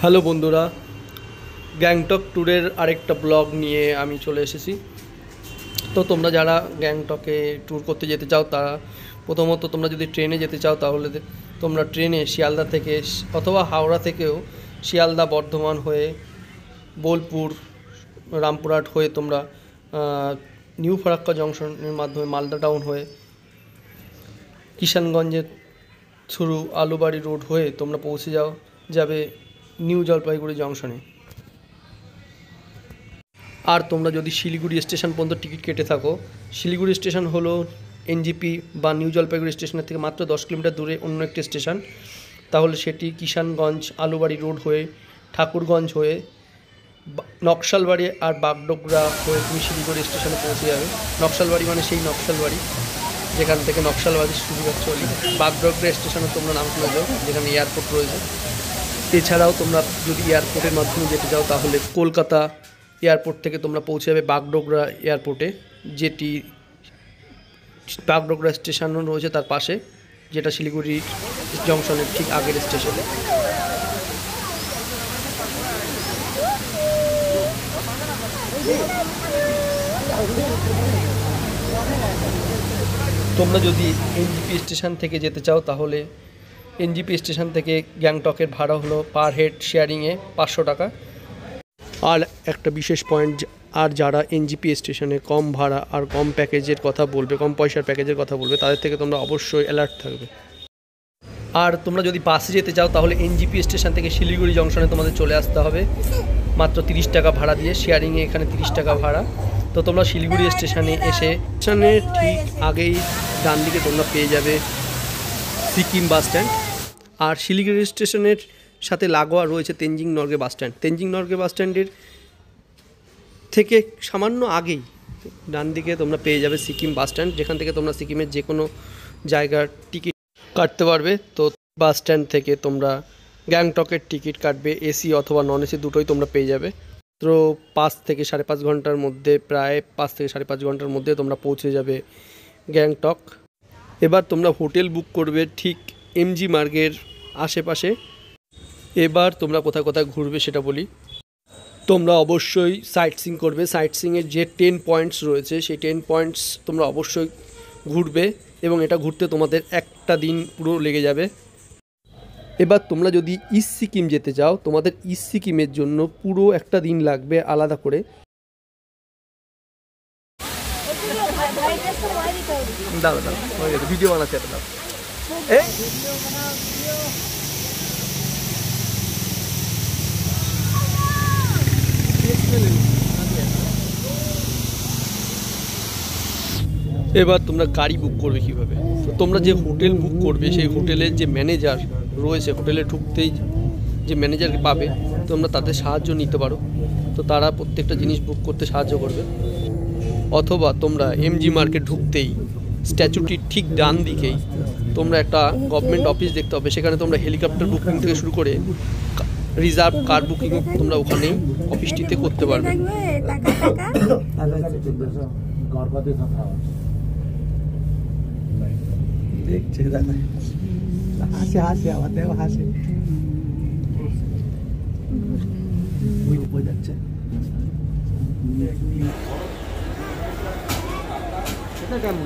Hello বন্ধুরা, গ্যাংটক ট্যুরের আরেকটা ব্লগ নিয়ে আমি চলে এসেছি। তো তোমরা যারা গ্যাংটকে ট্যুর করতে যেতে চাও তারা প্রথমত তোমরা যদি ট্রেনে যেতে চাও তাহলে তোমরা ট্রেনে শিয়ালদা থেকে অথবা হাওড়া থেকেও শিয়ালদা বর্ধমান হয়ে বোলপুর রামপুরহাট হয়ে তোমরা নিউ ফারাক্কা জংশনের মাধ্যমে মালদা টাউন হয়ে কিষানগঞ্জের থ্রু আলুবাড়ি রোড হয়ে তোমরা পৌঁছে যাবে নিউ জলপাইগুড়ি জংশনে। আর তোমরা যদি শিলিগুড়ি স্টেশন পর্যন্ত টিকিট কেটে থাকো, শিলিগুড়ি স্টেশন হলো এনজিপি বা নিউ জলপাইগুড়ি স্টেশনের থেকে মাত্র 10 কিলোমিটার দূরে অন্য একটি স্টেশন, তাহলে সেটি কিষানগঞ্জ আলুবাড়ি রোড হয়ে ঠাকুরগঞ্জ হয়ে নকশালবাড়ি আর বাগডোগরা হয়ে তুমি শিলিগুড়ি স্টেশনে পৌঁছে যাবে। নকশালবাড়ি মানে সেই নকশালবাড়ি যেখান থেকে নকশালবাড়ি শুরু হচ্ছে। বাগডোগরা স্টেশনে তোমরা নাম করে যাও, যেখানে এয়ারপোর্ট রয়েছে। এছাড়াও তোমরা যদি এয়ারপোর্টের মাধ্যমে যেতে চাও তাহলে কলকাতা এয়ারপোর্ট থেকে তোমরা পৌঁছে যাবে বাগডোগরা এয়ারপোর্টে, যেটি বাগডোগরা স্টেশনও রয়েছে তার পাশে, যেটা শিলিগুড়ি জংশনের ঠিক আগের স্টেশনে। তোমরা যদি এনজিপি স্টেশন থেকে যেতে চাও তাহলে এনজিপি স্টেশন থেকে গ্যাংটকের ভাড়া হলো পার হেড শেয়ারিংয়ে 500 টাকা। আর একটা বিশেষ পয়েন্ট, আর যারা এনজিপি স্টেশনে কম ভাড়া আর কম প্যাকেজের কথা বলবে, কম পয়সার প্যাকেজের কথা বলবে, তাদের থেকে তোমরা অবশ্যই অ্যালার্ট থাকবে। আর তোমরা যদি বাসে যেতে চাও তাহলে এনজিপি স্টেশন থেকে শিলিগুড়ি জংশনে তোমাদের চলে আসতে হবে মাত্র 30 টাকা ভাড়া দিয়ে। শেয়ারিংয়ে এখানে 30 টাকা ভাড়া। তো তোমরা শিলিগুড়ি স্টেশনে এসে স্টেশনের ঠিক আগেই ডান দিকে তোমরা পেয়ে যাবে সিকিম বাস স্ট্যান্ড। আর শিলিগুড়ি স্টেশনের সাথে লাগোয়া রয়েছে তেনজিং নরগে বাস স্ট্যান্ড। তেনজিং নরগে বাস স্ট্যান্ডের থেকে সামান্য আগেই ডান দিকে তোমরা পেয়ে যাবে সিকিম বাস স্ট্যান্ড, যেখান থেকে তোমরা সিকিমের যে কোনো জায়গার টিকিট কাটতে পারবে। তো বাস স্ট্যান্ড থেকে তোমরা গ্যাংটকের টিকিট কাটবে, এসি অথবা নন এসি দুটোই তোমরা পেয়ে যাবে। তো 5 থেকে 5.5 ঘন্টার মধ্যে, প্রায় 5 থেকে 5.5 ঘন্টার মধ্যে তোমরা পৌঁছে যাবে গ্যাংটক। এবার তোমরা হোটেল বুক করবে ঠিক এমজি মার্গের আশেপাশে। এবার তোমরা কোথায় কোথায় ঘুরবে সেটা বলি। তোমরা অবশ্যই সাইট সিইং করবে। সাইট সিইংয়ের যে 10 পয়েন্টস রয়েছে সেই 10 পয়েন্টস তোমরা অবশ্যই ঘুরবে, এবং এটা ঘুরতে তোমাদের একটা দিন পুরো লেগে যাবে। এবার তোমরা যদি ইস্ট সিকিম যেতে চাও, তোমাদের ইস্ট সিকিমের জন্য পুরো একটা দিন লাগবে আলাদা করে। দাও দাও, ভিডিও বানাচ্ছে এটা দাও। এবার তোমরা গাড়ি বুক করবে কীভাবে? তো তোমরা যে হোটেল বুক করবে সেই হোটেলের যে ম্যানেজার রয়েছে, হোটেলে ঢুকতেই যে ম্যানেজারকে পাবে, তোমরা তাদের সাহায্য নিতে পারো। তো তারা প্রত্যেকটা জিনিস বুক করতে সাহায্য করবে। অথবা তোমরা এমজি মার্কেট ঢুকতেই স্ট্যাচুটির ঠিক ডান দিকেই তোমরা একটা গভর্নমেন্ট অফিস দেখতে হবে। সেখানে তোমরা হেলিকপ্টার বুকিং থেকে শুরু করে রিজার্ভ কার বুকিং তোমরা ওখানেই অফিসটিতে করতে পারবে। দেখছে হাসে হাসে আমার দেহ হাসে যাচ্ছে। সেটা কেমন